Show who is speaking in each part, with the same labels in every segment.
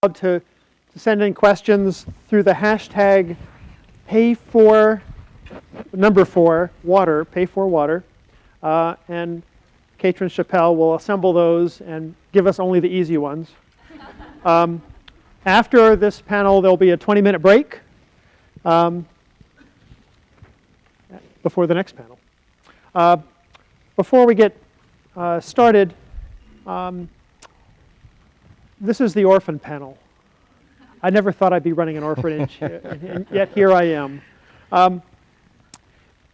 Speaker 1: to send in questions through the hashtag pay4 water, pay4water, and Katrin Chappelle will assemble those and give us only the easy ones. After this panel, there'll be a 20-minute break before the next panel. Before we get started, this is the orphan panel. I never thought I'd be running an orphanage, and yet here I am.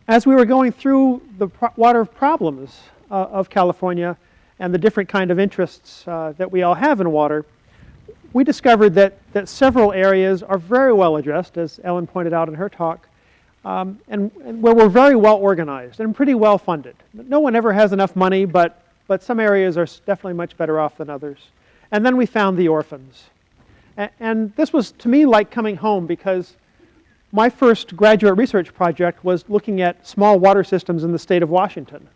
Speaker 1: As we were going through the water problems of California and the different kind of interests that we all have in water, we discovered that several areas are very well addressed, as Ellen pointed out in her talk, and where we're very well organized and pretty well funded. No one ever has enough money, but some areas are definitely much better off than others. And then we found the orphans. And this was, to me, like coming home, because my first graduate research project was looking at small water systems in the state of Washington.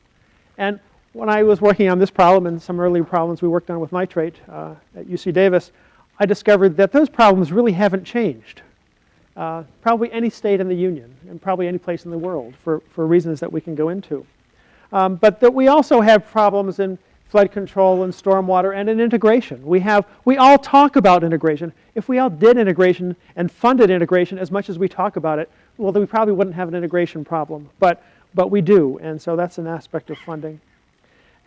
Speaker 1: And when I was working on this problem and some early problems we worked on with nitrate at UC Davis, I discovered that those problems really haven't changed. Probably any state in the union and probably any place in the world for reasons that we can go into. But that we also have problems in flood control and stormwater and in integration. We all talk about integration. If we all did integration and funded integration as much as we talk about it, well, then we probably wouldn't have an integration problem. But we do, and so that's an aspect of funding.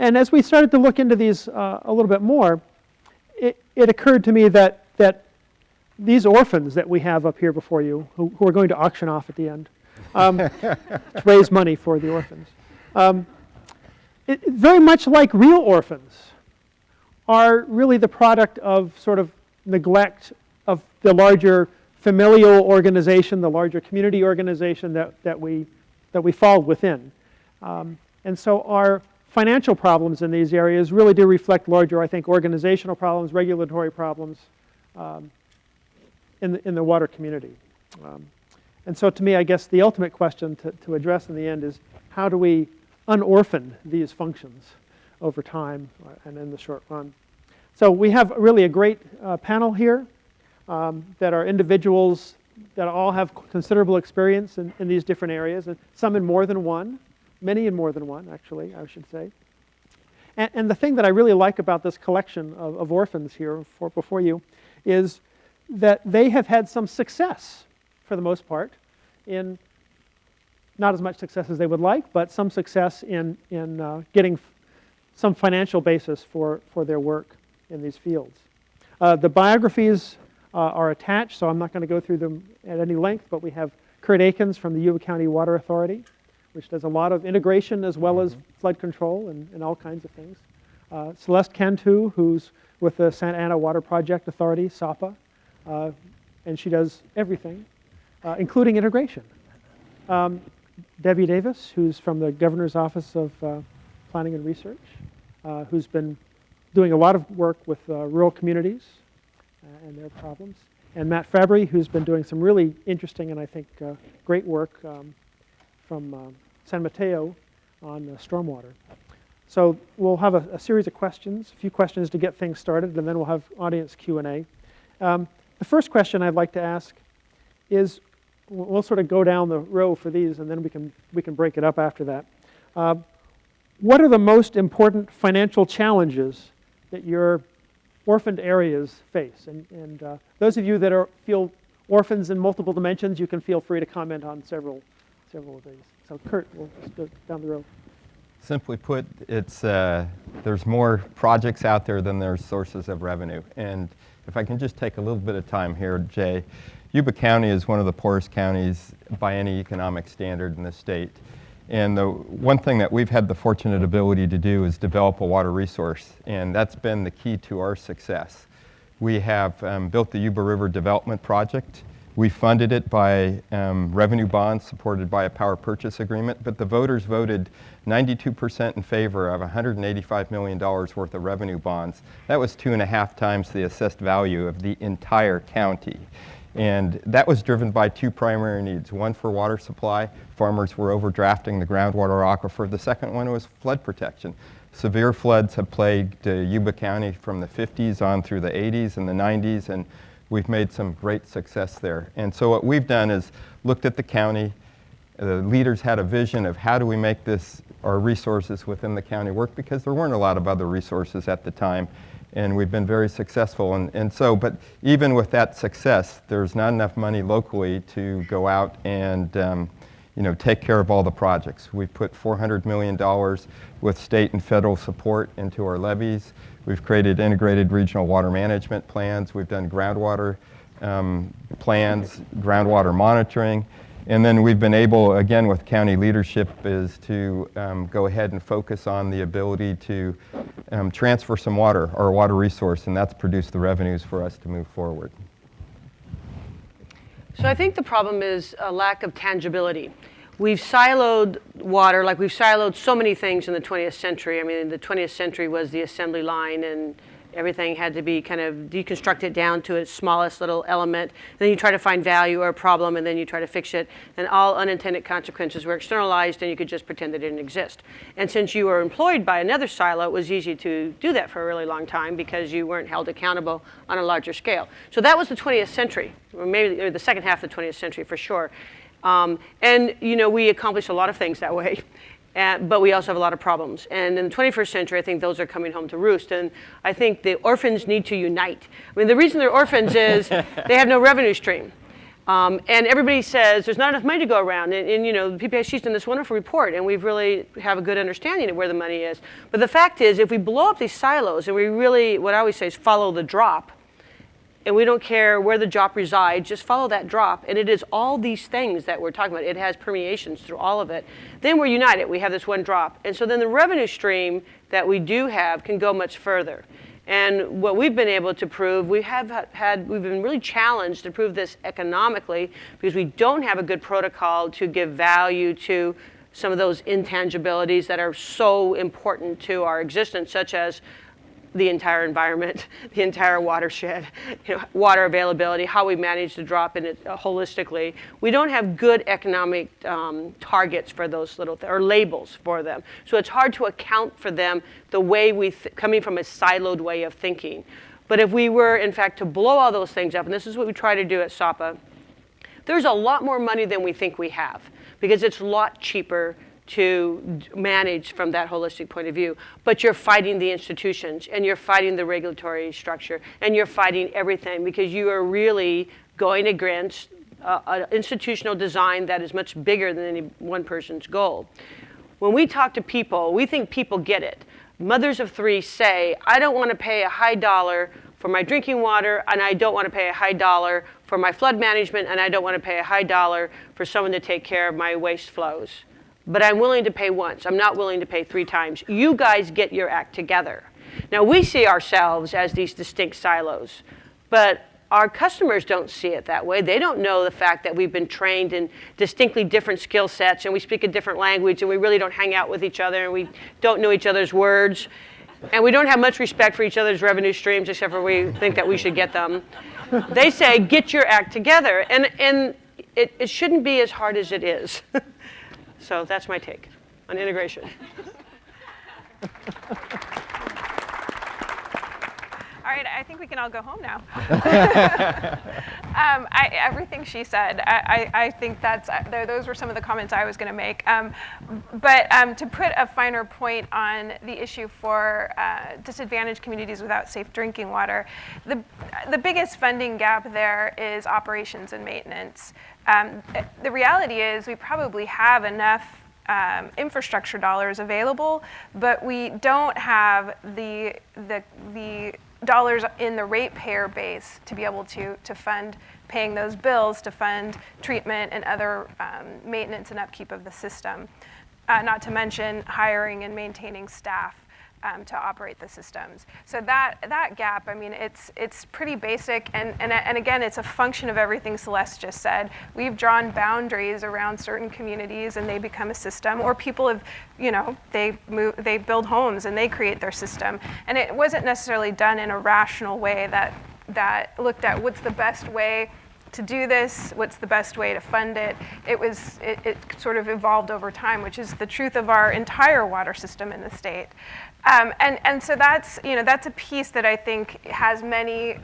Speaker 1: And as we started to look into these a little bit more, it occurred to me that these orphans that we have up here before you, who are going to auction off at the end, to raise money for the orphans, very much like real orphans, are really the product of sort of neglect of the larger familial organization, the larger community organization that we fall within. And so our financial problems in these areas really do reflect larger, I think, organizational problems, regulatory problems in the water community. And so to me, I guess the ultimate question to address in the end is, how do we unorphan these functions over time and in the short run? So we have really a great panel here that are individuals that all have considerable experience in these different areas, and some in more than one, many in more than one, actually, I should say. And the thing that I really like about this collection of orphans here before you is that they have had some success, for the most part, in not as much success as they would like, but some success in getting some financial basis for their work in these fields. The biographies are attached, so I'm not going to go through them at any length, but we have Curt Aikens from the Yuba County Water Authority, which does a lot of integration as well as flood control and all kinds of things. Celeste Cantú, who's with the Santa Ana Water Project Authority, SAPA, and she does everything, including integration. Debbie Davis, who's from the Governor's Office of Planning and Research, who's been doing a lot of work with rural communities and their problems. And Matt Fabry, who's been doing some really interesting and I think great work from San Mateo on stormwater. So we'll have a series of questions, a few questions to get things started, and then we'll have audience Q&A. The first question I'd like to ask is, we'll sort of go down the row for these, and then we can break it up after that. What are the most important financial challenges that your orphaned areas face? And those of you that feel orphans in multiple dimensions, you can feel free to comment on several of these. So Curt, we'll just go down the row.
Speaker 2: Simply put, it's there's more projects out there than there's sources of revenue. And if I can just take a little bit of time here, Jay, Yuba County is one of the poorest counties by any economic standard in the state. And the one thing that we've had the fortunate ability to do is develop a water resource, and that's been the key to our success. We have built the Yuba River Development Project. We funded it by revenue bonds supported by a power purchase agreement, but the voters voted 92% in favor of $185 million worth of revenue bonds. That was 2.5 times the assessed value of the entire county. And that was driven by two primary needs. One for water supply. Farmers were overdrafting the groundwater aquifer. The second one was flood protection. Severe floods have plagued Yuba County from the 50s on through the 80s and the 90s, and we've made some great success there. And so what we've done is looked at the county. The leaders had a vision of how do we make our resources within the county work, because there weren't a lot of other resources at the time, and we've been very successful. But even with that success, there's not enough money locally to go out and take care of all the projects. We've put $400 million with state and federal support into our levees. We've created integrated regional water management plans. We've done groundwater plans, groundwater monitoring. And then we've been able, again, with county leadership, is to go ahead and focus on the ability to transfer some water, our water resource, and that's produced the revenues for us to move forward.
Speaker 3: So I think the problem is a lack of tangibility. We've siloed water, like we've siloed so many things in the 20th century. I mean, the 20th century was the assembly line, and everything had to be kind of deconstructed down to its smallest little element. Then you try to find value or a problem, and then you try to fix it. And all unintended consequences were externalized, and you could just pretend they didn't exist. And since you were employed by another silo, it was easy to do that for a really long time because you weren't held accountable on a larger scale. So that was the 20th century, or maybe the second half of the 20th century for sure. And we accomplished a lot of things that way. But we also have a lot of problems. And in the 21st century, I think those are coming home to roost. And I think the orphans need to unite. I mean, the reason they're orphans is they have no revenue stream. And everybody says there's not enough money to go around. And the PPIC's done this wonderful report, and we really have a good understanding of where the money is. But the fact is, if we blow up these silos, and we really, what I always say is follow the drop, and we don't care where the drop resides, just follow that drop. And it is all these things that we're talking about. It has permeations through all of it. Then we're united. We have this one drop. And so then the revenue stream that we do have can go much further. And what we've been able to prove, we've been really challenged to prove this economically because we don't have a good protocol to give value to some of those intangibilities that are so important to our existence, such as the entire environment, the entire watershed, water availability, how we manage the drop in it holistically. We don't have good economic targets for those or labels for them. So it's hard to account for them the way coming from a siloed way of thinking. But if we were, in fact, to blow all those things up, and this is what we try to do at SAPA, there's a lot more money than we think we have because it's a lot cheaper to manage from that holistic point of view. But you're fighting the institutions, and you're fighting the regulatory structure, and you're fighting everything because you are really going against an institutional design that is much bigger than any one person's goal. When we talk to people, we think people get it. Mothers of three say, I don't want to pay a high dollar for my drinking water, and I don't want to pay a high dollar for my flood management, and I don't want to pay a high dollar for someone to take care of my waste flows. But I'm willing to pay once. I'm not willing to pay 3 times. You guys get your act together. Now, we see ourselves as these distinct silos, but our customers don't see it that way. They don't know the fact that we've been trained in distinctly different skill sets, and we speak a different language, and we really don't hang out with each other, and we don't know each other's words, and we don't have much respect for each other's revenue streams, except for we think that we should get them. They say, get your act together, and it shouldn't be as hard as it is. So that's my take on integration.
Speaker 4: All right, I think we can all go home now. Everything she said, I think those were some of the comments I was going to make. But to put a finer point on the issue for disadvantaged communities without safe drinking water, the biggest funding gap there is operations and maintenance. The reality is we probably have enough infrastructure dollars available, but we don't have the dollars in the ratepayer base to be able to fund paying those bills, to fund treatment and other maintenance and upkeep of the system, not to mention hiring and maintaining staff to operate the systems. So that gap, I mean, it's pretty basic, and again, it's a function of everything Celeste just said. We've drawn boundaries around certain communities, and they become a system, or people have, they build homes and they create their system, and it wasn't necessarily done in a rational way that looked at what's the best way to do this, what's the best way to fund it. It sort of evolved over time, which is the truth of our entire water system in the state. And so that's a piece that I think has many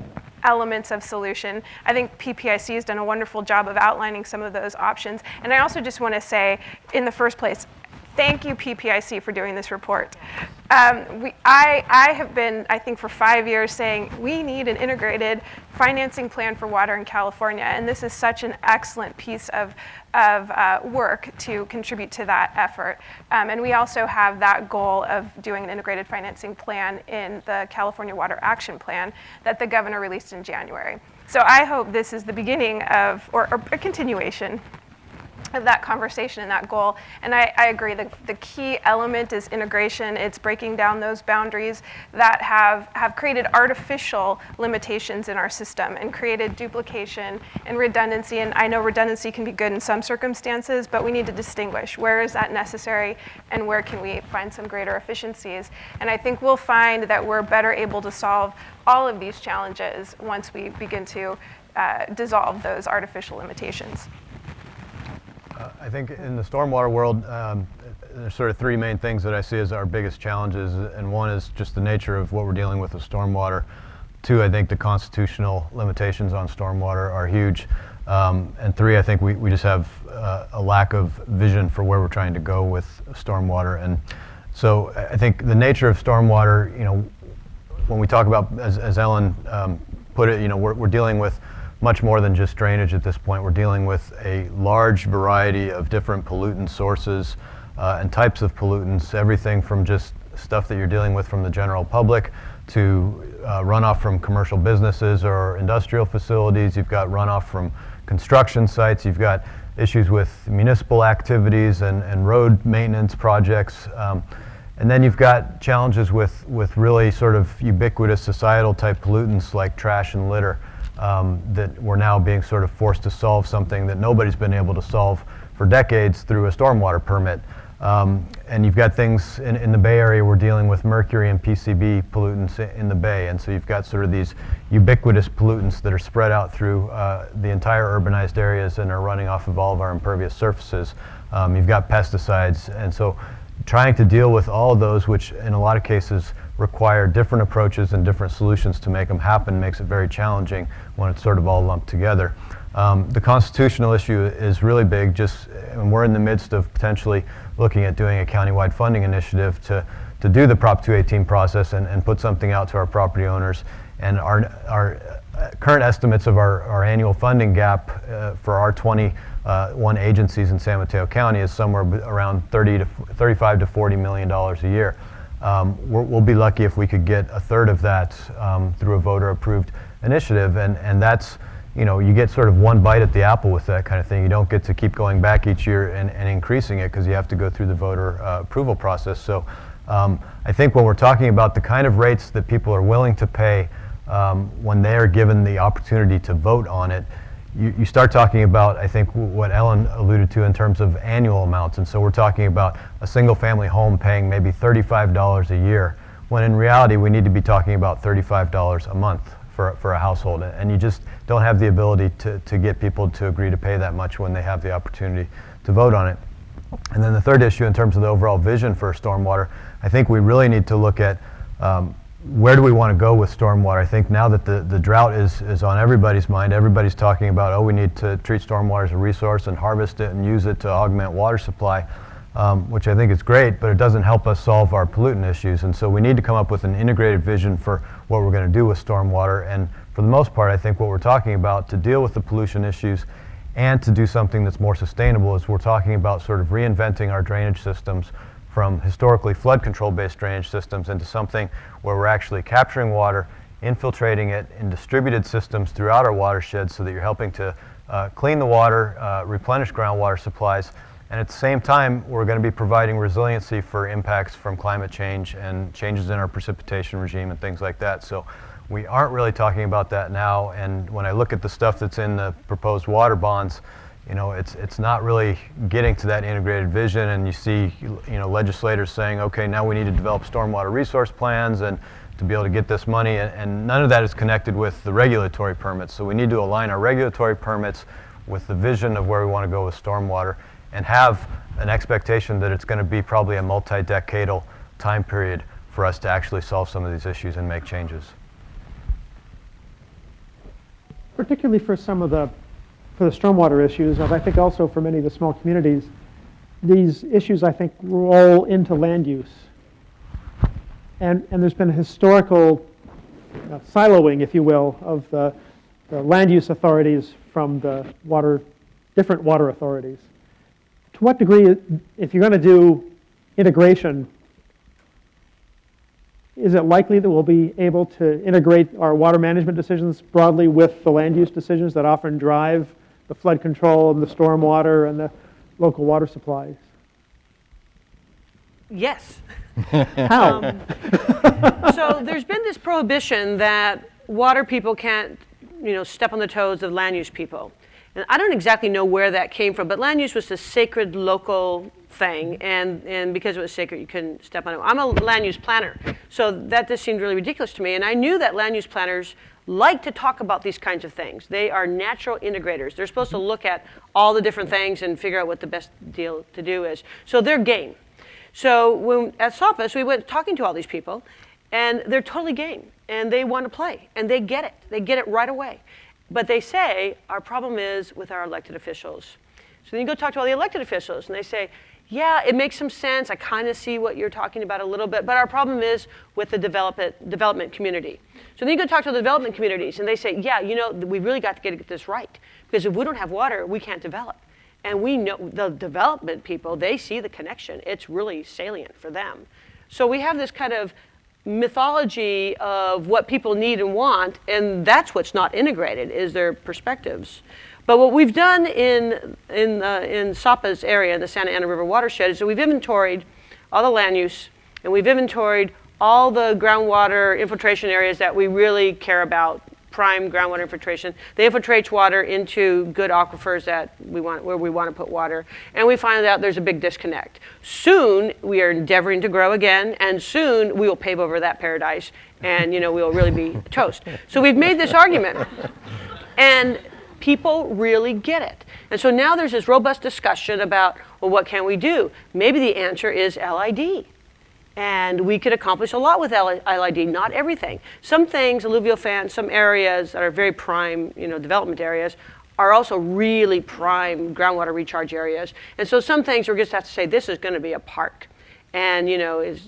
Speaker 4: elements of solution. I think PPIC has done a wonderful job of outlining some of those options. And I also just want to say, in the first place, thank you, PPIC, for doing this report. I have been, I think, for 5 years saying we need an integrated financing plan for water in California, and this is such an excellent piece of work to contribute to that effort. And we also have that goal of doing an integrated financing plan in the California Water Action Plan that the governor released in January. So I hope this is the beginning of, or a continuation of that conversation and that goal. And I agree, the key element is integration. It's breaking down those boundaries that have created artificial limitations in our system and created duplication and redundancy. And I know redundancy can be good in some circumstances, but we need to distinguish where is that necessary and where can we find some greater efficiencies. And I think we'll find that we're better able to solve all of these challenges once we begin to dissolve those artificial limitations.
Speaker 5: I think in the stormwater world, there's sort of three main things that I see as our biggest challenges, and one is just the nature of what we're dealing with stormwater. Two, I think the constitutional limitations on stormwater are huge. And three, I think we just have a lack of vision for where we're trying to go with stormwater. And so I think the nature of stormwater, when we talk about, as Ellen put it, we're dealing with much more than just drainage at this point. We're dealing with a large variety of different pollutant sources and types of pollutants, everything from just stuff that you're dealing with from the general public to runoff from commercial businesses or industrial facilities. You've got runoff from construction sites. You've got issues with municipal activities and road maintenance projects. And then you've got challenges with really sort of ubiquitous societal type pollutants like trash and litter. That we're now being sort of forced to solve something that nobody's been able to solve for decades through a stormwater permit. And you've got things in the Bay Area, we're dealing with mercury and PCB pollutants in the Bay. And so you've got sort of these ubiquitous pollutants that are spread out through the entire urbanized areas and are running off of all of our impervious surfaces. You've got pesticides. And so trying to deal with all of those, which in a lot of cases require different approaches and different solutions to make them happen, makes it very challenging when it's sort of all lumped together. The constitutional issue is really big, and we're in the midst of potentially looking at doing a countywide funding initiative to do the Prop 218 process and put something out to our property owners. And our current estimates of our annual funding gap for our 21 agencies in San Mateo County is somewhere around $35 to $40 million a year. We'll be lucky if we could get a third of that through a voter-approved initiative, and that's, you get sort of one bite at the apple with that kind of thing. You don't get to keep going back each year and increasing it because you have to go through the voter approval process. So I think when we're talking about the kind of rates that people are willing to pay when they are given the opportunity to vote on it, you start talking about, I think, what Ellen alluded to in terms of annual amounts. And so we're talking about a single family home paying maybe $35 a year, when in reality we need to be talking about $35 a month for a household. And you just don't have the ability to get people to agree to pay that much when they have the opportunity to vote on it. And then the third issue in terms of the overall vision for stormwater, I think we really need to look at where do we want to go with stormwater. I think now that the drought is on everybody's mind, everybody's talking about, we need to treat stormwater as a resource and harvest it and use it to augment water supply, which I think is great, but it doesn't help us solve our pollutant issues. And so we need to come up with an integrated vision for what we're going to do with stormwater. And for the most part, I think what we're talking about to deal with the pollution issues and to do something that's more sustainable is we're talking about sort of reinventing our drainage systems from historically flood control based drainage systems into something where we're actually capturing water, infiltrating it in distributed systems throughout our watersheds so that you're helping to clean the water, replenish groundwater supplies, and at the same time we're going to be providing resiliency for impacts from climate change and changes in our precipitation regime and things like that. So we aren't really talking about that now, and when I look at the stuff that's in the proposed water bonds, it's not really getting to that integrated vision, and you see, legislators saying, okay, now we need to develop stormwater resource plans, and to be able to get this money, and none of that is connected with the regulatory permits. So we need to align our regulatory permits with the vision of where we want to go with stormwater, and have an expectation that it's going to be probably a multi-decadal time period for us to actually solve some of these issues and make changes.
Speaker 1: Particularly for some of the stormwater issues, and I think also for many of the small communities, these issues, I think, roll into land use. And there's been a historical siloing, if you will, of the land use authorities from the different water authorities. To what degree, if you're going to do integration, is it likely that we'll be able to integrate our water management decisions broadly with the land use decisions that often drive the flood control and the stormwater and the local water supplies?
Speaker 3: Yes.
Speaker 1: How?
Speaker 3: So there's been this prohibition that water people can't, step on the toes of land use people. And I don't exactly know where that came from, but land use was a sacred local thing, and because it was sacred, you couldn't step on it. I'm a land use planner, so that just seemed really ridiculous to me, and I knew that land use planners like to talk about these kinds of things. They are natural integrators. They're supposed to look at all the different things and figure out what the best deal to do is. So they're game. So at SOPAS, we went talking to all these people, and they're totally game, and they want to play, and they get it. They get it right away. But they say, our problem is with our elected officials. So then you go talk to all the elected officials, and they say, yeah, it makes some sense. I kind of see what you're talking about a little bit, but our problem is with the development community. So then you go talk to the development communities, and they say, yeah, we really got to get this right, because if we don't have water, we can't develop. And we know the development people, they see the connection. It's really salient for them. So we have this kind of mythology of what people need and want, and that's what's not integrated, is their perspectives. But what we've done in SOPA's area, in the Santa Ana River Watershed, is that we've inventoried all the land use, and we've inventoried all the groundwater infiltration areas that we really care about, prime groundwater infiltration. They infiltrate water into good aquifers where we want to put water, and we find out there's a big disconnect. Soon, we are endeavoring to grow again, and soon we will pave over that paradise, and we'll really be toast. So we've made this argument, and people really get it. And so now there's this robust discussion about, well, what can we do? Maybe the answer is LID. And we could accomplish a lot with LID, not everything. Some things, alluvial fans, some areas that are very prime, development areas, are also really prime groundwater recharge areas. And so some things we just have to say, this is going to be a park. And,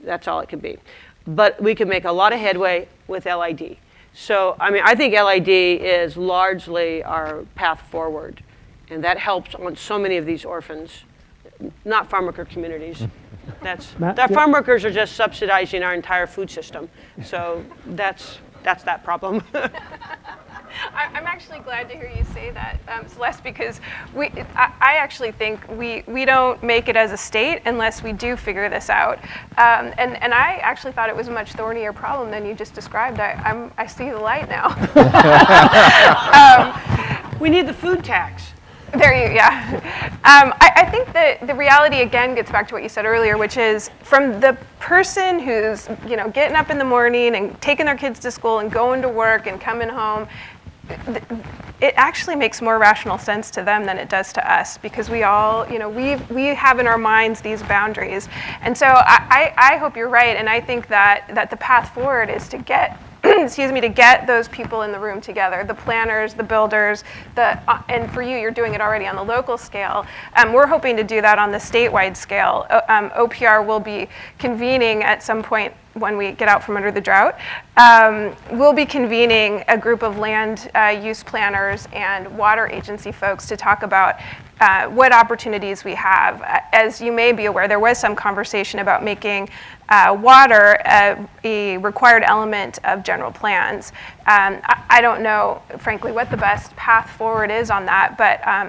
Speaker 3: that's all it can be. But we can make a lot of headway with LID. So, I think LID is largely our path forward. And that helps on so many of these orphans, not farm worker communities. Farm workers are just subsidizing our entire food system. So that's that problem.
Speaker 4: I'm actually glad to hear you say that, Celeste, because I actually think we don't make it as a state unless we do figure this out. And I actually thought it was a much thornier problem than you just described. I see the light now.
Speaker 3: We need the food tax.
Speaker 4: Yeah. I think that the reality, again, gets back to what you said earlier, which is from the person who's, getting up in the morning and taking their kids to school and going to work and coming home, it actually makes more rational sense to them than it does to us, because we all, we have in our minds these boundaries. And so I hope you're right, and I think that the path forward is to get to get those people in the room together, the planners, the builders, and for you're doing it already on the local scale. We're hoping to do that on the statewide scale. OPR will be convening at some point when we get out from under the drought. We'll be convening a group of land use planners and water agency folks to talk about what opportunities we have. As you may be aware, there was some conversation about making water a required element of general plans. I don't know, frankly, what the best path forward is on that,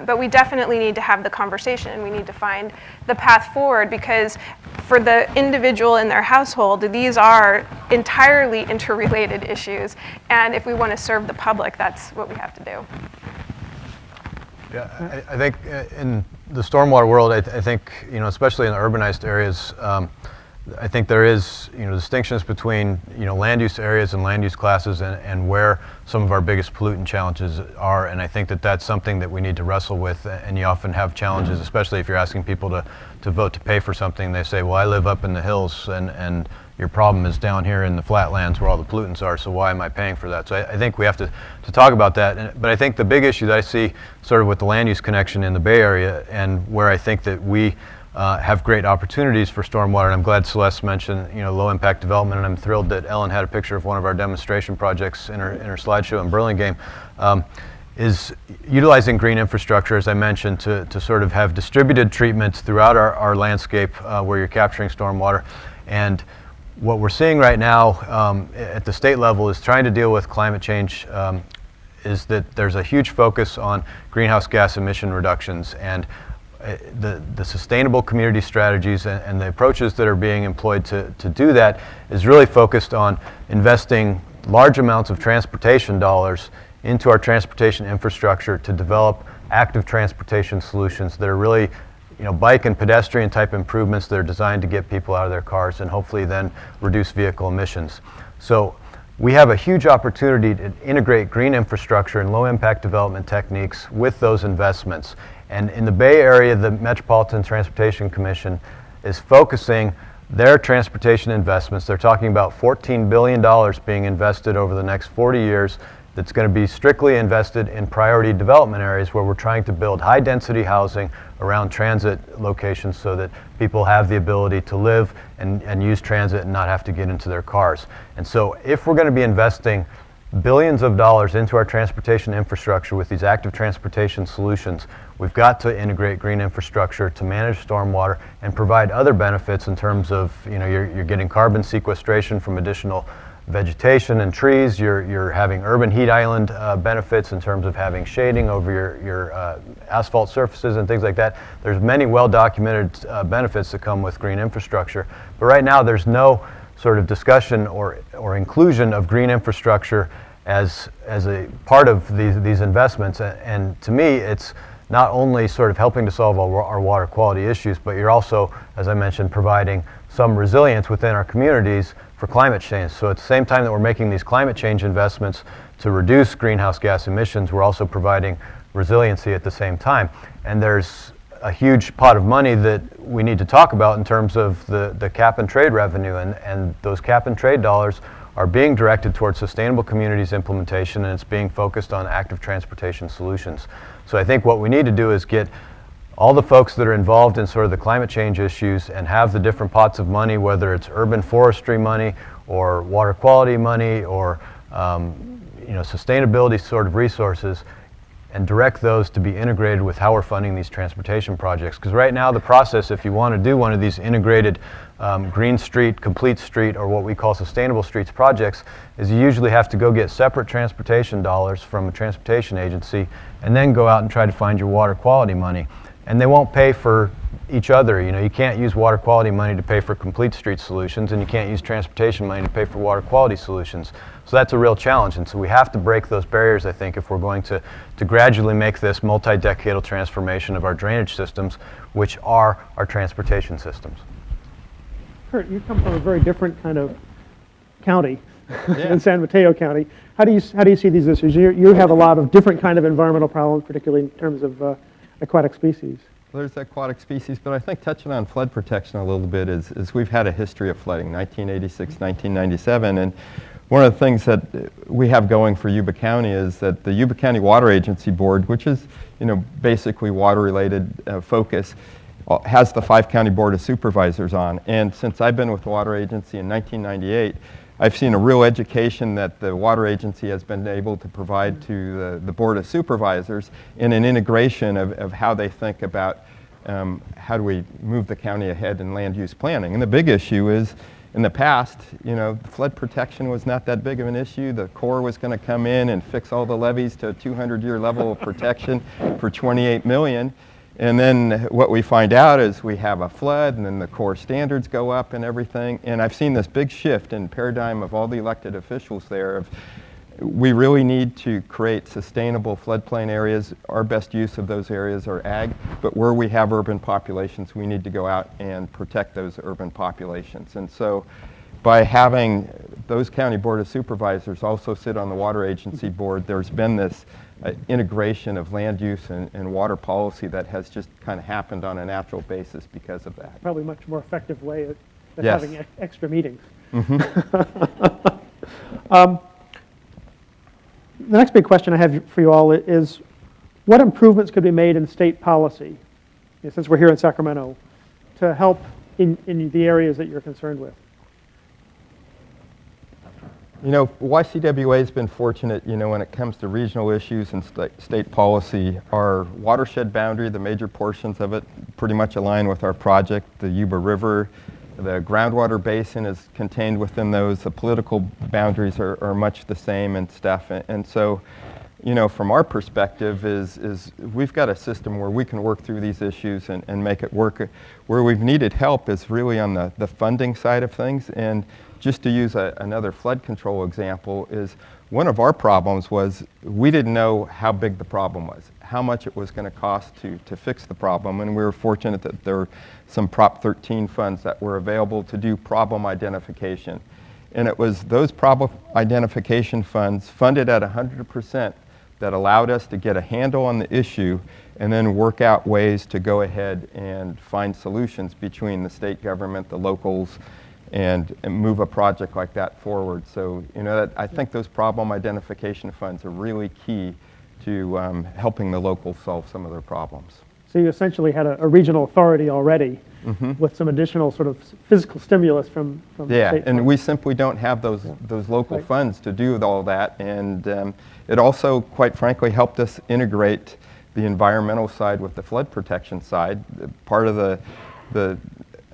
Speaker 4: but we definitely need to have the conversation, and we need to find the path forward, because for the individual in their household, these are entirely interrelated issues, and if we want to serve the public, that's what we have to do.
Speaker 5: Yeah, I think in the stormwater world, I think, especially in the urbanized areas, I think there is, distinctions between, land use areas and land use classes and where some of our biggest pollutant challenges are. And I think that that's something that we need to wrestle with. And you often have challenges, especially if you're asking people to vote to pay for something. They say, well, I live up in the hills and your problem is down here in the flatlands where all the pollutants are, so why am I paying for that? So I think we have to talk about that. But I think the big issue that I see sort of with the land use connection in the Bay Area, and where I think that we have great opportunities for stormwater, and I'm glad Celeste mentioned low impact development, and I'm thrilled that Ellen had a picture of one of our demonstration projects in her slideshow in Burlingame, is utilizing green infrastructure, as I mentioned, to sort of have distributed treatments throughout our landscape where you're capturing stormwater. And what we're seeing right now at the state level is trying to deal with climate change, is that there's a huge focus on greenhouse gas emission reductions, and the sustainable community strategies and the approaches that are being employed to do that is really focused on investing large amounts of transportation dollars into our transportation infrastructure to develop active transportation solutions that are really bike and pedestrian type improvements that are designed to get people out of their cars and hopefully then reduce vehicle emissions. So we have a huge opportunity to integrate green infrastructure and low impact development techniques with those investments. And in the Bay Area, the Metropolitan Transportation Commission is focusing their transportation investments. They're talking about $14 billion being invested over the next 40 years that's going to be strictly invested in priority development areas where we're trying to build high density housing around transit locations so that people have the ability to live and use transit and not have to get into their cars. And so if we're going to be investing billions of dollars into our transportation infrastructure with these active transportation solutions, we've got to integrate green infrastructure to manage stormwater and provide other benefits in terms of, you're getting carbon sequestration from additional vegetation and trees, you're having urban heat island benefits in terms of having shading over your asphalt surfaces and things like that. There's many well-documented benefits that come with green infrastructure. But right now there's no sort of discussion or inclusion of green infrastructure as a part of these investments. And to me, it's not only sort of helping to solve our water quality issues, but you're also, as I mentioned, providing some resilience within our communities for climate change. So at the same time that we're making these climate change investments to reduce greenhouse gas emissions, we're also providing resiliency at the same time. And there's a huge pot of money that we need to talk about in terms of the cap and trade revenue, and those cap and trade dollars are being directed towards sustainable communities implementation, and it's being focused on active transportation solutions. So I think what we need to do is get all the folks that are involved in sort of the climate change issues and have the different pots of money, whether it's urban forestry money or water quality money or sustainability sort of resources, and direct those to be integrated with how we're funding these transportation projects. Because right now the process, if you want to do one of these integrated green street, complete street, or what we call sustainable streets projects, is you usually have to go get separate transportation dollars from a transportation agency and then go out and try to find your water quality money. And they won't pay for each other. You can't use water quality money to pay for complete street solutions, and you can't use transportation money to pay for water quality solutions. So that's a real challenge, and so we have to break those barriers, I think, if we're going to gradually make this multi-decadal transformation of our drainage systems, which are our transportation systems.
Speaker 1: Curt, you come from a very different kind of county in San Mateo County. How do you see these issues? You have a lot of different kind of environmental problems, particularly in terms of aquatic species.
Speaker 2: There's aquatic species, but I think touching on flood protection a little bit is we've had a history of flooding, 1986, 1997, and one of the things that we have going for Yuba County is that the Yuba County Water Agency Board, which is basically water-related focus, has the 5-county Board of Supervisors on. And since I've been with the Water Agency in 1998, I've seen a real education that the Water Agency has been able to provide to the Board of Supervisors in an integration of how they think about how do we move the county ahead in land use planning. And the big issue is, in the past, flood protection was not that big of an issue. The Corps was going to come in and fix all the levees to a 200-year level of protection for $28 million. And then what we find out is we have a flood, and then the Corps standards go up and everything. And I've seen this big shift in paradigm of all the elected officials there of we really need to create sustainable floodplain areas. Our best use of those areas are ag, but where we have urban populations, we need to go out and protect those urban populations. And so by having those county board of supervisors also sit on the water agency board, there's been this integration of land use and water policy that has just kind of happened on a natural basis because of that.
Speaker 1: Probably a much more effective way than
Speaker 2: Yes.
Speaker 1: having extra meetings. The next big question I have for you all is, what improvements could be made in state policy, since we're here in Sacramento, to help in the areas that you're concerned with?
Speaker 2: You know, YCWA has been fortunate, when it comes to regional issues and state policy. Our watershed boundary, the major portions of it, pretty much align with our project. The Yuba River, the groundwater basin is contained within those. The political boundaries are much the same and stuff. And so, from our perspective is we've got a system where we can work through these issues and make it work. Where we've needed help is really on the funding side of things. And just to use another flood control example, is one of our problems was we didn't know how big the problem was, how much it was going to cost to fix the problem. And we were fortunate that there were some Prop 13 funds that were available to do problem identification. And it was those problem identification funds funded at 100% that allowed us to get a handle on the issue and then work out ways to go ahead and find solutions between the state government, the locals, and move a project like that forward. So, I think those problem identification funds are really key to helping the locals solve some of their problems.
Speaker 1: So you essentially had a regional authority already with some additional sort of physical stimulus from
Speaker 2: Yeah,
Speaker 1: state
Speaker 2: and
Speaker 1: funds.
Speaker 2: we simply don't have those local funds to do all that. And it also, quite frankly, helped us integrate the environmental side with the flood protection side. Part of the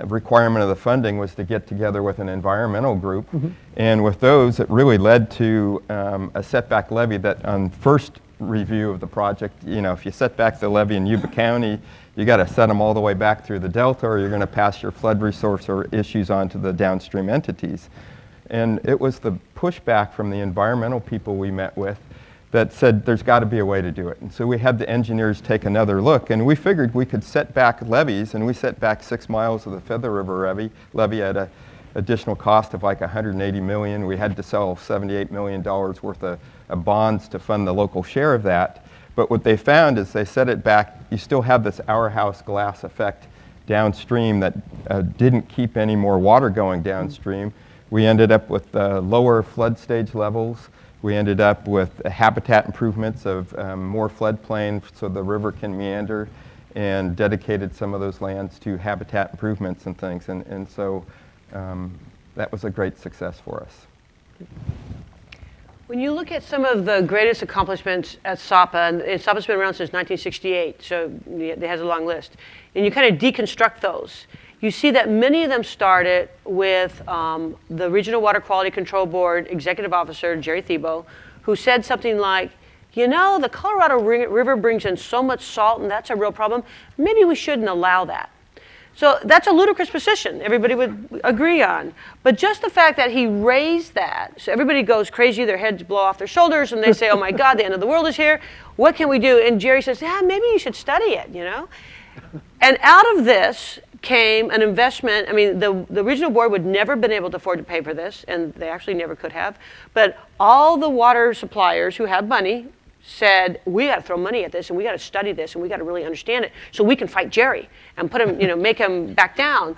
Speaker 2: requirement of the funding was to get together with an environmental group. And with those, it really led to a setback levy that on first review of the project, if you set back the levee in Yuba County, you got to set them all the way back through the delta, or you're going to pass your flood resource or issues on to the downstream entities. And it was the pushback from the environmental people we met with that said there's got to be a way to do it. And so we had the engineers take another look, and we figured we could set back levees, and we set back 6 miles of the Feather River levee at an additional cost of like $180 million. We had to sell $78 million worth of bonds to fund the local share of that. But what they found is they set it back, you still have this hour house glass effect downstream that didn't keep any more water going downstream. We ended up with lower flood stage levels. We ended up with habitat improvements of more floodplain so the river can meander, and dedicated some of those lands to habitat improvements and things. And so that was a great success for us.
Speaker 3: When you look at some of the greatest accomplishments at SAPA, and SAPA's been around since 1968, so it has a long list, and you kind of deconstruct those, you see that many of them started with the Regional Water Quality Control Board Executive Officer, Jerry Thiebaud, who said something like, the Colorado River brings in so much salt, and that's a real problem. Maybe we shouldn't allow that. So that's a ludicrous position, everybody would agree on. But just the fact that he raised that, so everybody goes crazy, their heads blow off their shoulders, and they say, oh my God, the end of the world is here. What can we do? And Jerry says, maybe you should study it, And out of this came an investment. I mean, the regional board would never have been able to afford to pay for this, and they actually never could have. But all the water suppliers who have money said, we got to throw money at this, and we got to study this, and we got to really understand it so we can fight Jerry and put him, make him back down.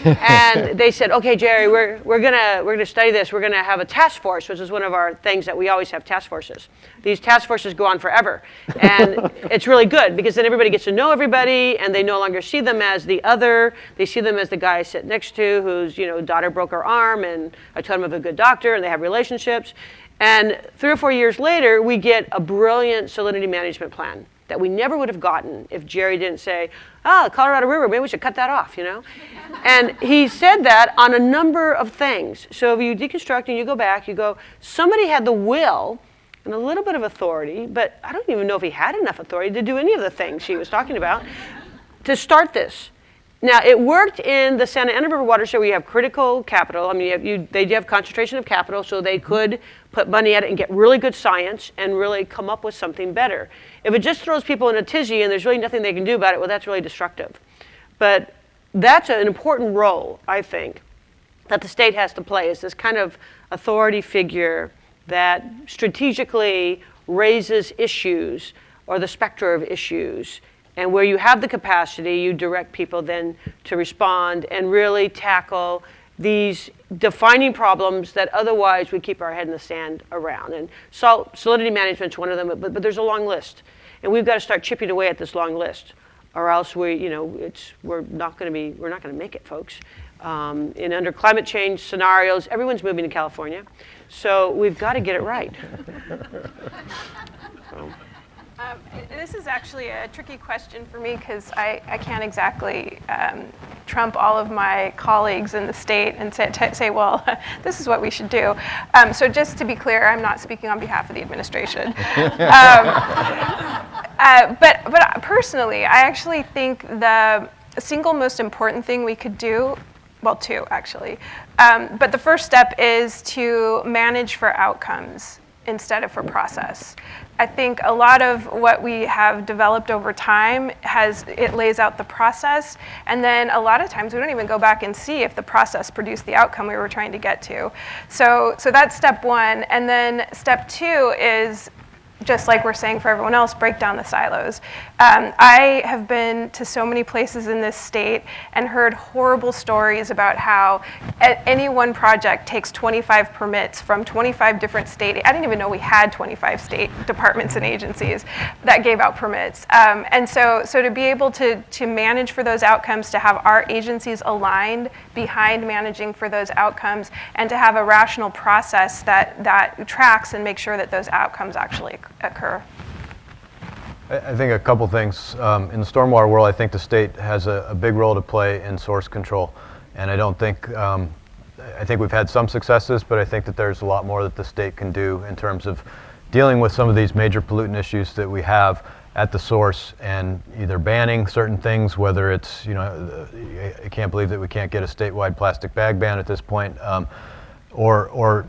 Speaker 3: And they said, okay, Jerry, we're gonna study this. We're gonna have a task force, which is one of our things that we always have task forces. These task forces go on forever, and it's really good because then everybody gets to know everybody, and they no longer see them as the other. They see them as the guy I sit next to whose daughter broke her arm, and I told him of a good doctor, and they have relationships. And 3 or 4 years later, we get a brilliant salinity management plan that we never would have gotten if Jerry didn't say, the Colorado River, maybe we should cut that off, And he said that on a number of things. So if you deconstruct and you go back, you go, somebody had the will and a little bit of authority, but I don't even know if he had enough authority to do any of the things he was talking about, to start this. Now, it worked in the Santa Ana River watershed where you have critical capital. I mean, they do have concentration of capital, so they could put money at it and get really good science and really come up with something better. If it just throws people in a tizzy and there's really nothing they can do about it, well, that's really destructive. But that's an important role, I think, that the state has to play, is this kind of authority figure that strategically raises issues or the specter of issues. And where you have the capacity, you direct people then to respond and really tackle these defining problems that otherwise we keep our head in the sand around. And salinity management is one of them, but there's a long list. And we've got to start chipping away at this long list, or else we're not going to make it, folks. Under climate change scenarios, everyone's moving to California. So we've got to get it right.
Speaker 4: This is actually a tricky question for me because I can't exactly trump all of my colleagues in the state and say, well, this is what we should do. So just to be clear, I'm not speaking on behalf of the administration. But personally, I actually think the single most important thing we could do, well, two actually, but the first step is to manage for outcomes instead of for process. I think a lot of what we have developed over time it lays out the process, and then a lot of times we don't even go back and see if the process produced the outcome we were trying to get to. So that's step one, and then step two is, just like we're saying for everyone else, break down the silos. I have been to so many places in this state and heard horrible stories about how any one project takes 25 permits from 25 different state. I didn't even know we had 25 state departments and agencies that gave out permits. And so to be able to manage for those outcomes, to have our agencies aligned behind managing for those outcomes, and to have a rational process that tracks and makes sure that those outcomes actually occur.
Speaker 5: I think a couple things. In the stormwater world, I think the state has a big role to play in source control. And I don't think, I think we've had some successes, but I think that there's a lot more that the state can do in terms of dealing with some of these major pollutant issues that we have at the source, and either banning certain things, whether it's, I can't believe that we can't get a statewide plastic bag ban at this point, or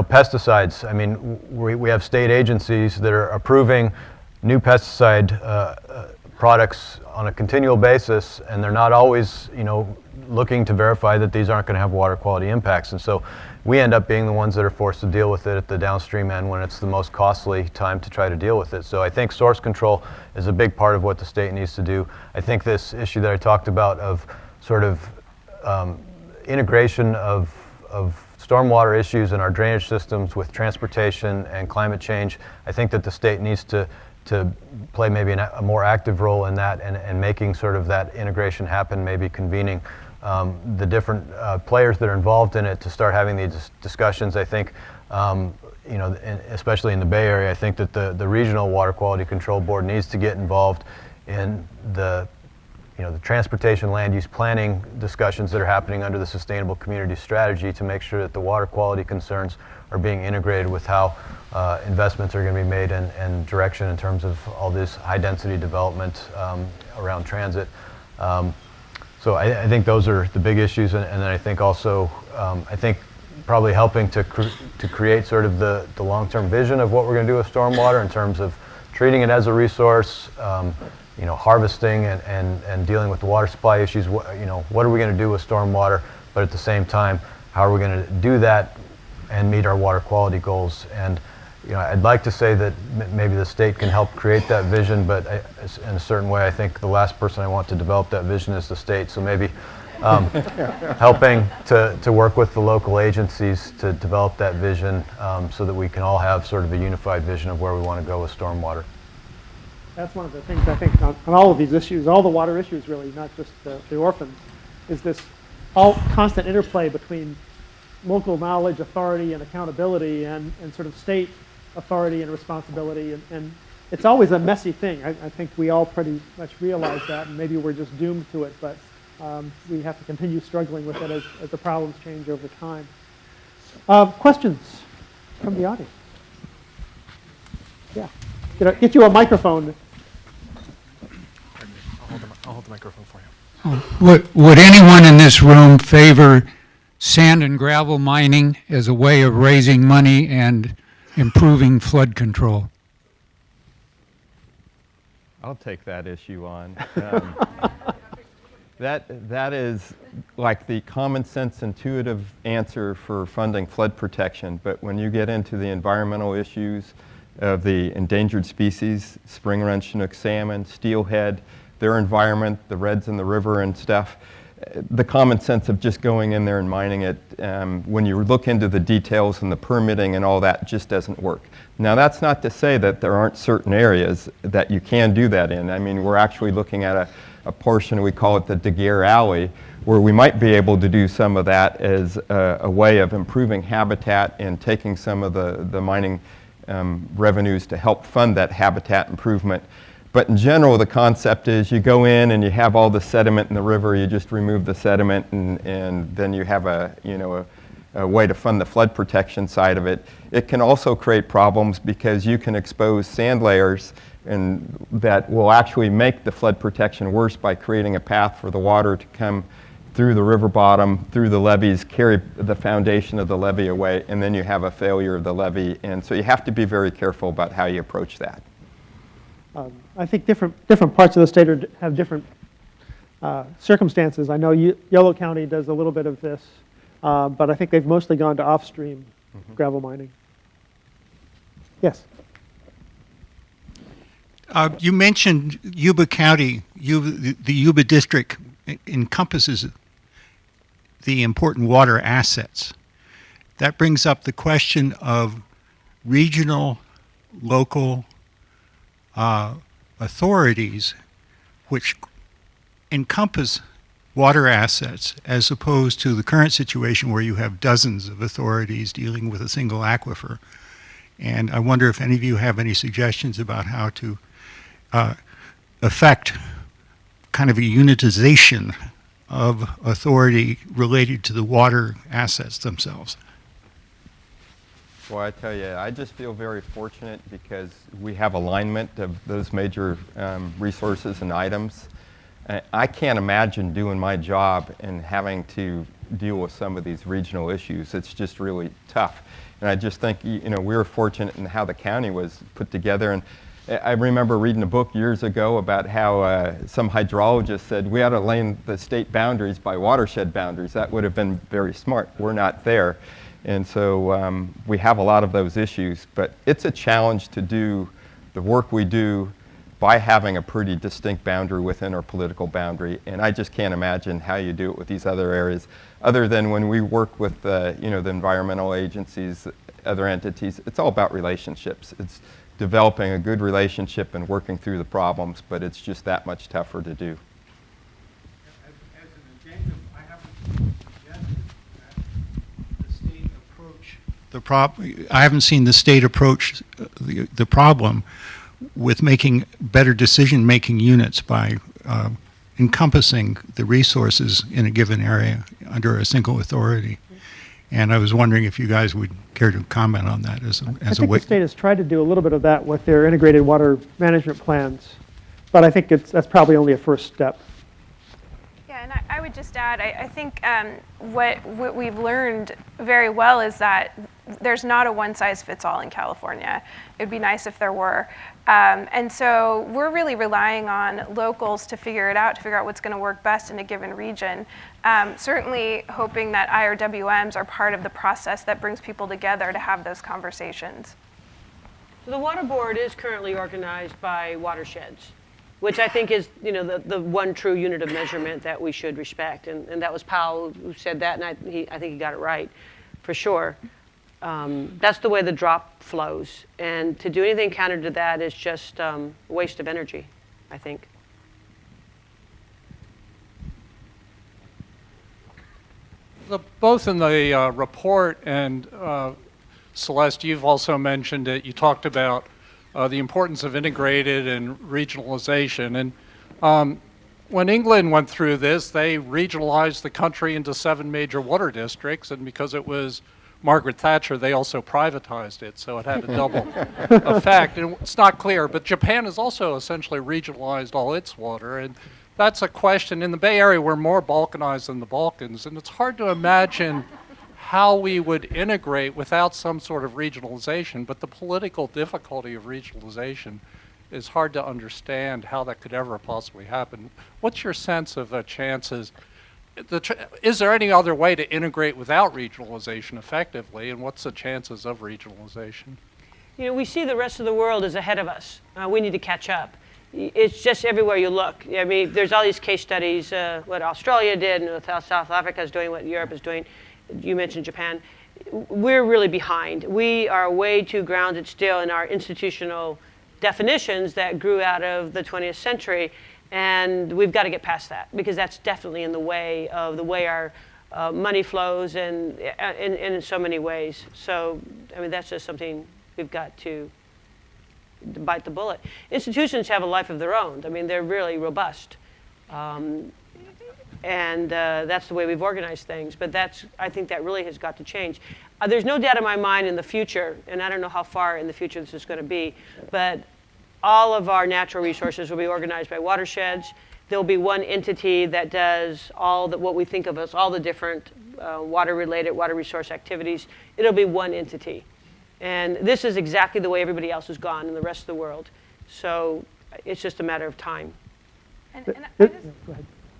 Speaker 5: pesticides. I mean, we have state agencies that are approving new pesticide products on a continual basis, and they're not always, looking to verify that these aren't going to have water quality impacts. And so we end up being the ones that are forced to deal with it at the downstream end when it's the most costly time to try to deal with it. So I think source control is a big part of what the state needs to do. I think this issue that I talked about of sort of integration of stormwater issues in our drainage systems with transportation and climate change, I think that the state needs to play maybe a more active role in that, and making sort of that integration happen, maybe convening the different players that are involved in it to start having these discussions. I think, especially in the Bay Area, I think that the Regional Water Quality Control Board needs to get involved in the transportation land use planning discussions that are happening under the Sustainable Community Strategy to make sure that the water quality concerns are being integrated with how investments are going to be made and direction in terms of all this high density development around transit. So I think those are the big issues, and then I think also, I think probably helping to create sort of the long-term vision of what we're going to do with stormwater in terms of treating it as a resource, harvesting and dealing with the water supply issues. What are we going to do with stormwater? But at the same time, how are we going to do that and meet our water quality goals? And I'd like to say that maybe the state can help create that vision, but in a certain way, I think the last person I want to develop that vision is the state. So maybe helping to work with the local agencies to develop that vision so that we can all have sort of a unified vision of where we want to go with stormwater.
Speaker 1: That's one of the things I think on all of these issues, all the water issues really, not just the orphans, is this all constant interplay between local knowledge, authority, and accountability, and sort of state authority and responsibility, and it's always a messy thing. I think we all pretty much realize that, and maybe we're just doomed to it, but we have to continue struggling with it as the problems change over time. Questions from the audience? Yeah. Get you a microphone.
Speaker 6: I'll hold the microphone for you. Would anyone in this room favor sand and gravel mining as a way of raising money and improving flood control?
Speaker 2: I'll take that issue on. That is like the common sense, intuitive answer for funding flood protection. But when you get into the environmental issues of the endangered species, spring run Chinook salmon, steelhead, their environment, the reds in the river and stuff, the common sense of just going in there and mining it, when you look into the details and the permitting and all that, just doesn't work. Now, that's not to say that there aren't certain areas that you can do that in. I mean, we're actually looking at a portion, we call it the Daguerre Alley, where we might be able to do some of that as a way of improving habitat and taking some of the mining revenues to help fund that habitat improvement. But in general, the concept is you go in and you have all the sediment in the river, you just remove the sediment, and then you have a way to fund the flood protection side of it. It can also create problems because you can expose sand layers and that will actually make the flood protection worse by creating a path for the water to come through the river bottom, through the levees, carry the foundation of the levee away, and then you have a failure of the levee. And so you have to be very careful about how you approach that.
Speaker 1: I think different parts of the state have different circumstances. I know Yolo County does a little bit of this, but I think they've mostly gone to off-stream gravel mining. Yes?
Speaker 6: You mentioned Yuba County. The Yuba district encompasses the important water assets. That brings up the question of regional, local authorities which encompass water assets as opposed to the current situation where you have dozens of authorities dealing with a single aquifer. And I wonder if any of you have any suggestions about how to affect kind of a unitization of authority related to the water assets themselves.
Speaker 2: Well, I tell you, I just feel very fortunate because we have alignment of those major resources and items. I can't imagine doing my job and having to deal with some of these regional issues. It's just really tough. And I just think, we were fortunate in how the county was put together. And I remember reading a book years ago about how some hydrologist said we ought to lay the state boundaries by watershed boundaries. That would have been very smart. We're not there. And so we have a lot of those issues, but it's a challenge to do the work we do by having a pretty distinct boundary within our political boundary. And I just can't imagine how you do it with these other areas, other than when we work with the environmental agencies, other entities. It's all about relationships. It's developing a good relationship and working through the problems, but it's just that much tougher to do.
Speaker 6: As an addendum, I haven't suggested that the state approach I haven't seen the state approach the problem with making better decision-making units by encompassing the resources in a given area under a single authority. And I was wondering if you guys would care to comment on that as a way.
Speaker 1: I think the state has tried to do a little bit of that with their integrated water management plans, but I think that's probably only a first step.
Speaker 4: Yeah, and I would just add, I think what we've learned very well is that there's not a one-size-fits-all in California. It would be nice if there were. And so we're really relying on locals to figure it out, to figure out what's going to work best in a given region. Certainly hoping that IRWMs are part of the process that brings people together to have those conversations.
Speaker 3: So the Water Board is currently organized by Watersheds, which I think is the one true unit of measurement that we should respect. And that was Powell who said that, and I think he got it right, for sure. That's the way the drop flows. And to do anything counter to that is just a waste of energy, I think.
Speaker 7: Both in the report and Celeste, you've also mentioned it. You talked about the importance of integrated and regionalization. And when England went through this, they regionalized the country into 7 major water districts. And because it was Margaret Thatcher, they also privatized it. So it had a double effect. And it's not clear, but Japan has also essentially regionalized all its water. And that's a question. In the Bay Area, we're more balkanized than the Balkans, and it's hard to imagine how we would integrate without some sort of regionalization, but the political difficulty of regionalization is hard to understand how that could ever possibly happen. What's your sense of the chances? Is there any other way to integrate without regionalization effectively, and what's the chances of regionalization?
Speaker 3: You know, we see the rest of the world is ahead of us. We need to catch up. It's just everywhere you look. I mean, there's all these case studies, what Australia did, and what South Africa is doing, what Europe is doing. You mentioned Japan. We're really behind. We are way too grounded still in our institutional definitions that grew out of the 20th century, and we've got to get past that, because that's definitely in the way of the way our money flows and in so many ways. So, I mean, that's just something we've got to bite the bullet. Institutions have a life of their own. I mean, they're really robust. And that's the way we've organized things. But I think that really has got to change. There's no doubt in my mind in the future, and I don't know how far in the future this is going to be, but all of our natural resources will be organized by watersheds. There'll be one entity that does what we think of as all the different water-related, water resource activities. It'll be one entity. And this is exactly the way everybody else has gone in the rest of the world. So it's just a matter of time.
Speaker 4: And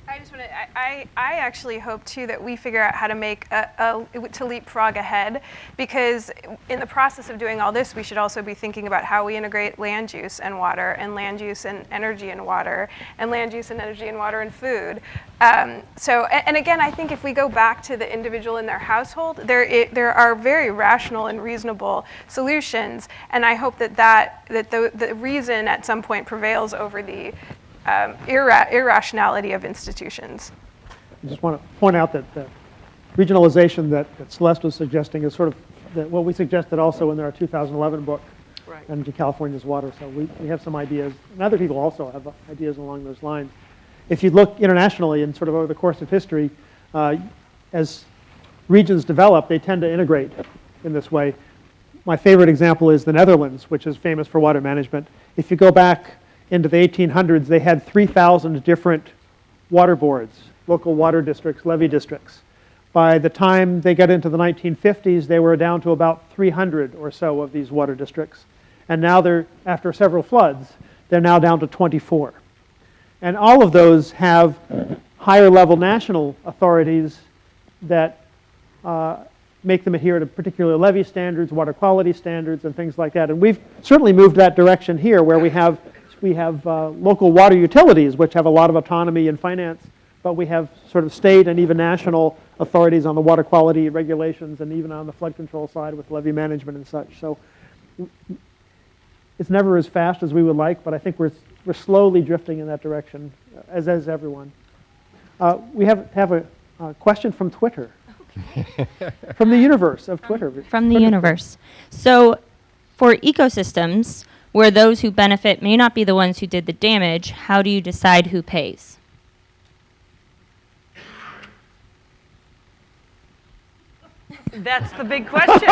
Speaker 4: I just want to, I actually hope too that we figure out how to make to leapfrog ahead, because in the process of doing all this, we should also be thinking about how we integrate land use and water, and land use and energy and water, and land use and energy and water and food. And again, I think if we go back to the individual in their household, there are very rational and reasonable solutions, and I hope that the reason at some point prevails over the irrationality of institutions.
Speaker 1: I just want to point out that the regionalization that Celeste was suggesting is sort of what we suggested also in our 2011 book,
Speaker 3: Right.
Speaker 1: Energy California's Water. So we have some ideas, and other people also have ideas along those lines. If you look internationally and sort of over the course of history, as regions develop, they tend to integrate in this way. My favorite example is the Netherlands, which is famous for water management. If you go back into the 1800s, they had 3,000 different water boards, local water districts, levy districts. By the time they got into the 1950s, they were down to about 300 or so of these water districts. And now after several floods, they're now down to 24. And all of those have higher level national authorities that make them adhere to particular levy standards, water quality standards, and things like that. And we've certainly moved that direction here, where we have local water utilities, which have a lot of autonomy in finance, but we have sort of state and even national authorities on the water quality regulations, and even on the flood control side with levee management and such. So it's never as fast as we would like, but I think we're slowly drifting in that direction, as is everyone. We have a question from Twitter, from the universe of Twitter.
Speaker 8: From the universe. So for ecosystems, where those who benefit may not be the ones who did the damage, how do you decide who pays?
Speaker 3: That's the big question.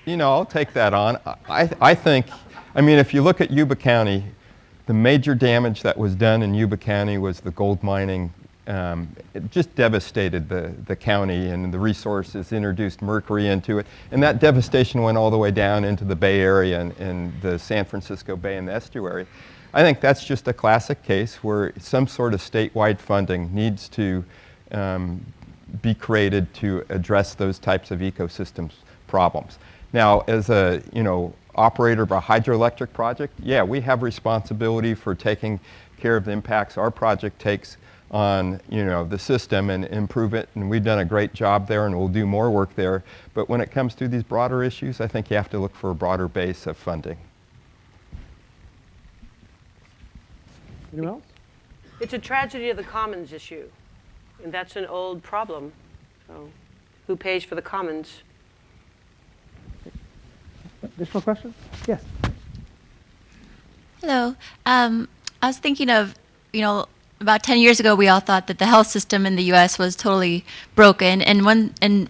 Speaker 2: You know, I'll take that on. I think, if you look at Yuba County, the major damage that was done in Yuba County was the gold mining. It just devastated the county, and the resources introduced mercury into it. And that devastation went all the way down into the Bay Area and the San Francisco Bay and the estuary. I think that's just a classic case where some sort of statewide funding needs to be created to address those types of ecosystems problems. Now, as a operator of a hydroelectric project, yeah, we have responsibility for taking care of the impacts our project takes on the system and improve it, and we've done a great job there, and we'll do more work there. But when it comes to these broader issues, I think you have to look for a broader base of funding.
Speaker 1: Anyone else?
Speaker 3: It's a tragedy of the commons issue, and that's an old problem. So, who pays for the commons?
Speaker 1: Additional questions? Yes.
Speaker 9: Hello. I was thinking of, about 10 years ago, we all thought that the health system in the U.S. was totally broken, and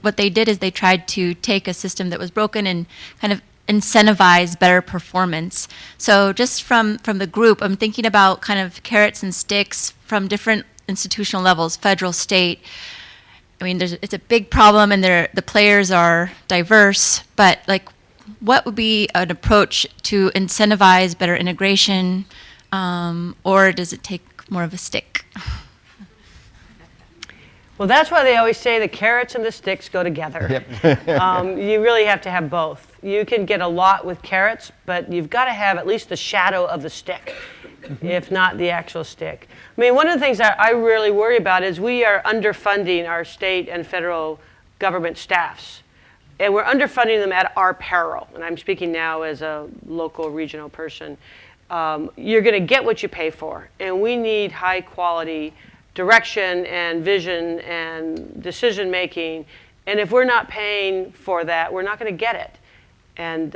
Speaker 9: what they did is they tried to take a system that was broken and kind of incentivize better performance. So just from the group, I'm thinking about kind of carrots and sticks from different institutional levels, federal, state. I mean, it's a big problem, and the players are diverse, but like, what would be an approach to incentivize better integration, or does it take more of a stick?
Speaker 3: Well, that's why they always say the carrots and the sticks go together. Yep. You really have to have both. You can get a lot with carrots, but you've got to have at least the shadow of the stick, if not the actual stick. I mean, one of the things that I really worry about is we are underfunding our state and federal government staffs. And we're underfunding them at our peril. And I'm speaking now as a local regional person. You're going to get what you pay for. And we need high quality direction and vision and decision making. And if we're not paying for that, we're not going to get it. And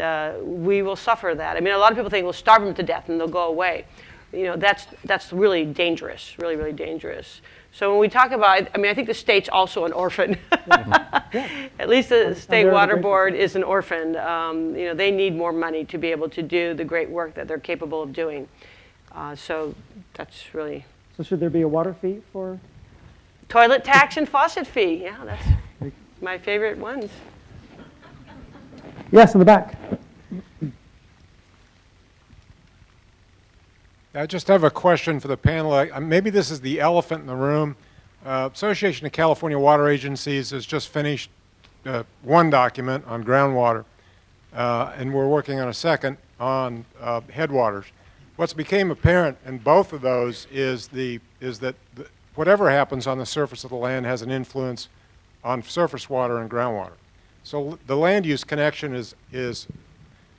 Speaker 3: we will suffer that. I mean, a lot of people think we'll starve them to death and they'll go away. You know, that's really dangerous, really, really dangerous. So when we talk about, I mean, I think the state's also an orphan. At least the state water board is an orphan. You know, they need more money to be able to do the great work that they're capable of doing. So that's really.
Speaker 1: So should there be a water fee for?
Speaker 3: Toilet tax and faucet fee. Yeah, that's my favorite ones.
Speaker 1: Yes, in the back.
Speaker 10: I just have a question for the panel. Maybe this is the elephant in the room. Association of California Water Agencies has just finished one document on groundwater, and we're working on a second on headwaters. What's became apparent in both of those is that whatever happens on the surface of the land has an influence on surface water and groundwater. So the land use connection is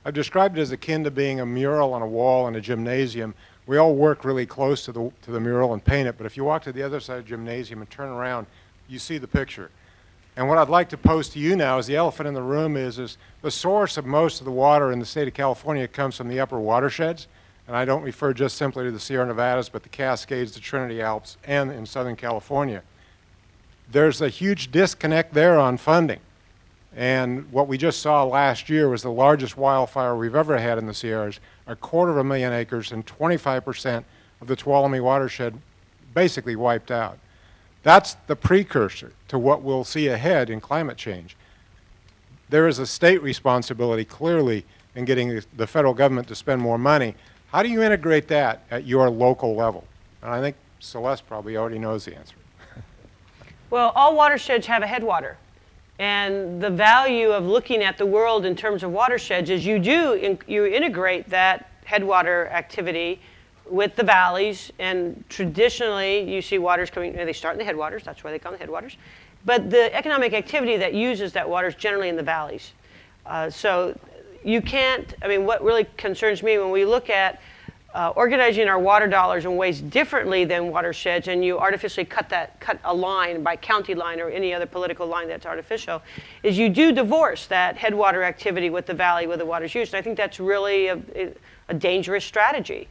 Speaker 10: I've described it as akin to being a mural on a wall in a gymnasium. We all work really close to the mural and paint it, but if you walk to the other side of the gymnasium and turn around, you see the picture. And what I'd like to pose to you now is the elephant in the room is the source of most of the water in the state of California comes from the upper watersheds. And I don't refer just simply to the Sierra Nevadas, but the Cascades, the Trinity Alps, and in Southern California. There's a huge disconnect there on funding. And what we just saw last year was the largest wildfire we've ever had in the Sierras, 250,000 acres, and 25% of the Tuolumne watershed basically wiped out. That's the precursor to what we'll see ahead in climate change. There is a state responsibility, clearly, in getting the federal government to spend more money. How do you integrate that at your local level? And I think Celeste probably already knows the answer.
Speaker 3: Well, all watersheds have a headwater. And the value of looking at the world in terms of watersheds is you integrate that headwater activity with the valleys. And traditionally, you see waters coming, they start in the headwaters. That's why they call them the headwaters. But the economic activity that uses that water is generally in the valleys. So you can't, I mean, what really concerns me when we look at organizing our water dollars in ways differently than watersheds, and you artificially cut a line by county line or any other political line that's artificial, is you do divorce that headwater activity with the valley where the water's used. And I think that's really a dangerous strategy.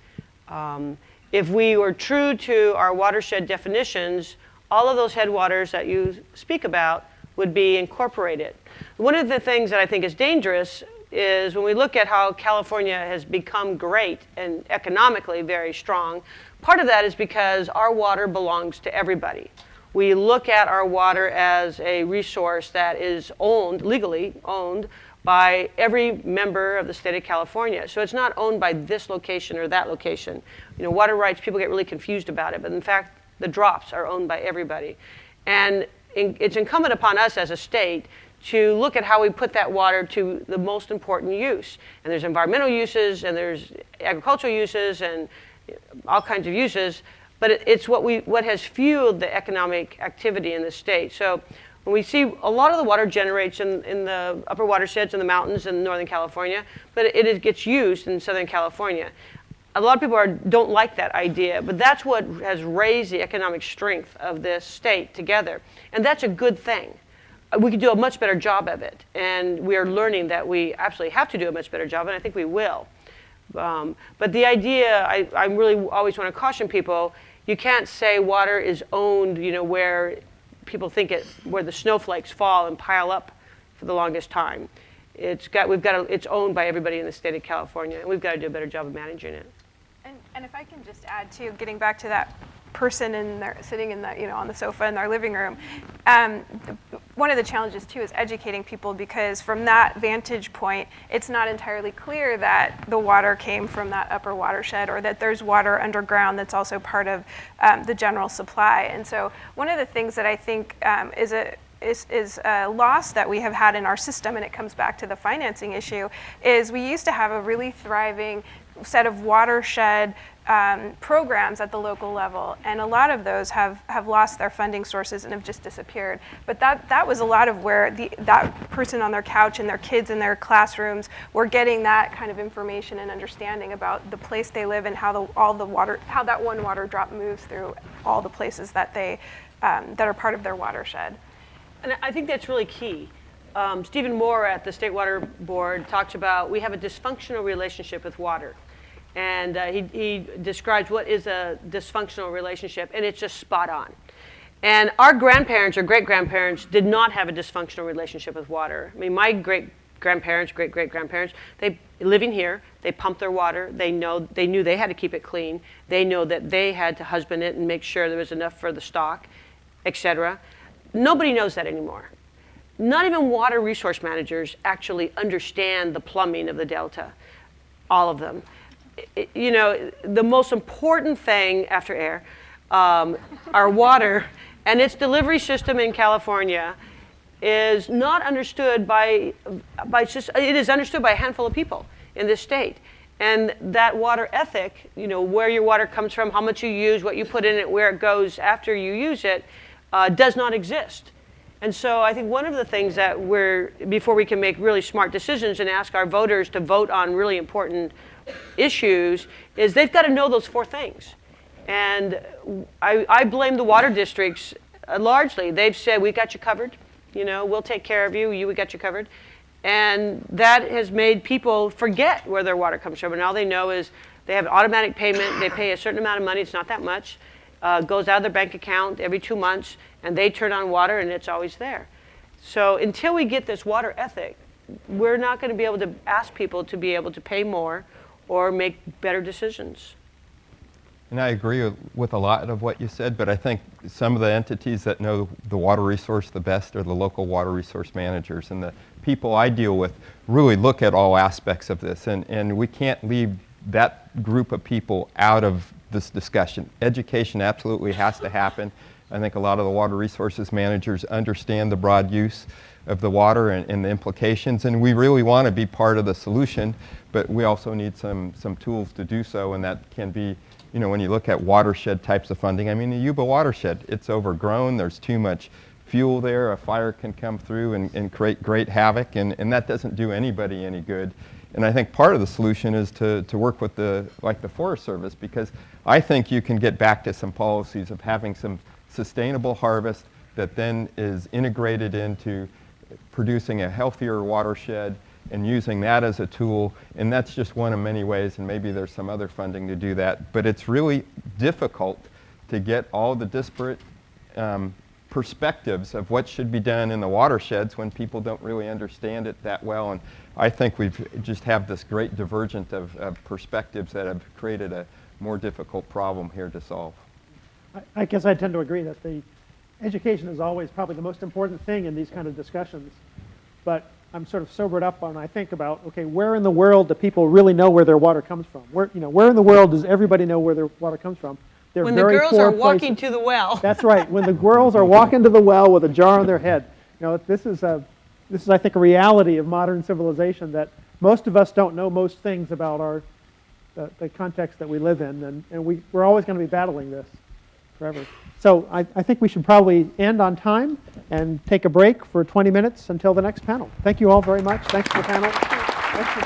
Speaker 3: If we were true to our watershed definitions, all of those headwaters that you speak about would be incorporated. One of the things that I think is dangerous is when we look at how California has become great and economically very strong, part of that is because our water belongs to everybody. We look at our water as a resource that is owned, legally owned, by every member of the state of California. So it's not owned by this location or that location. You know, water rights, people get really confused about it, but in fact, the drops are owned by everybody. And it's incumbent upon us as a state to look at how we put that water to the most important use. And there's environmental uses, and there's agricultural uses, and all kinds of uses. But it's what has fueled the economic activity in the state. So when we see a lot of the water generates in the upper watersheds in the mountains in Northern California, but it gets used in Southern California. A lot of people don't like that idea, but that's what has raised the economic strength of this state together. And that's a good thing. We could do a much better job of it. And we are learning that we absolutely have to do a much better job, and I think we will. But the idea, I really always want to caution people, you can't say water is owned, you know, where people think where the snowflakes fall and pile up for the longest time. it's owned by everybody in the state of California, and we've got to do a better job of managing it.
Speaker 4: And if I can just add too, getting back to that person sitting in the, on the sofa in their living room, one of the challenges too is educating people, because from that vantage point, it's not entirely clear that the water came from that upper watershed, or that there's water underground that's also part of the general supply. And so one of the things that I think is a loss that we have had in our system, and it comes back to the financing issue, is we used to have a really thriving set of watershed programs at the local level, and a lot of those have lost their funding sources and have just disappeared. But that was a lot of where that person on their couch and their kids in their classrooms were getting that kind of information and understanding about the place they live and how that one water drop moves through all the places that that are part of their watershed.
Speaker 3: And I think that's really key. Stephen Moore at the State Water Board talks about we have a dysfunctional relationship with water. And he describes what is a dysfunctional relationship, and it's just spot on. And our grandparents or great-grandparents did not have a dysfunctional relationship with water. I mean, my great-grandparents, great-great-grandparents, they living here, they pumped their water. They knew they had to keep it clean. They know that they had to husband it and make sure there was enough for the stock, etc. Nobody knows that anymore. Not even water resource managers actually understand the plumbing of the Delta, all of them. The most important thing after air, our water and its delivery system in California is not understood it is understood by a handful of people in this state. And that water ethic, where your water comes from, how much you use, what you put in it, where it goes after you use it, does not exist. And so I think one of the things that before we can make really smart decisions and ask our voters to vote on really important issues, is they've got to know those 4 things. And I blame the water districts largely. They've said, we got you covered, we'll take care of you, we got you covered. And that has made people forget where their water comes from. And all they know is they have automatic payment, they pay a certain amount of money, it's not that much, goes out of their bank account every 2 months, and they turn on water and it's always there. So until we get this water ethic, we're not going to be able to ask people to be able to pay more or make better decisions.
Speaker 2: And I agree with a lot of what you said, but I think some of the entities that know the water resource the best are the local water resource managers, and the people I deal with really look at all aspects of this, and we can't leave that group of people out of this discussion. Education absolutely has to happen. I think a lot of the water resources managers understand the broad use of the water and the implications, and we really want to be part of the solution, but we also need some tools to do so, and that can be, when you look at watershed types of funding, I mean, the Yuba watershed, it's overgrown, there's too much fuel there, a fire can come through and create great havoc, and that doesn't do anybody any good. And I think part of the solution is to work with the Forest Service, because I think you can get back to some policies of having some sustainable harvest that then is integrated into producing a healthier watershed and using that as a tool. And that's just one of many ways, and maybe there's some other funding to do that. But it's really difficult to get all the disparate perspectives of what should be done in the watersheds when people don't really understand it that well. And I think we just have this great divergence of perspectives that have created a more difficult problem here to solve.
Speaker 1: I guess I tend to agree that the education is always probably the most important thing in these kind of discussions. But I'm sort of sobered up when I think about, okay, where in the world do people really know where their water comes from? Where in the world does everybody know where their water comes from? They're
Speaker 3: when the girls are walking to the well.
Speaker 1: That's right. When the girls are walking to the well with a jar on their head. This is I think a reality of modern civilization, that most of us don't know most things about the context that we live in, and we're always going to be battling this forever. So I think we should probably end on time and take a break for 20 minutes until the next panel. Thank you all very much. Thanks for the panel. Thanks for the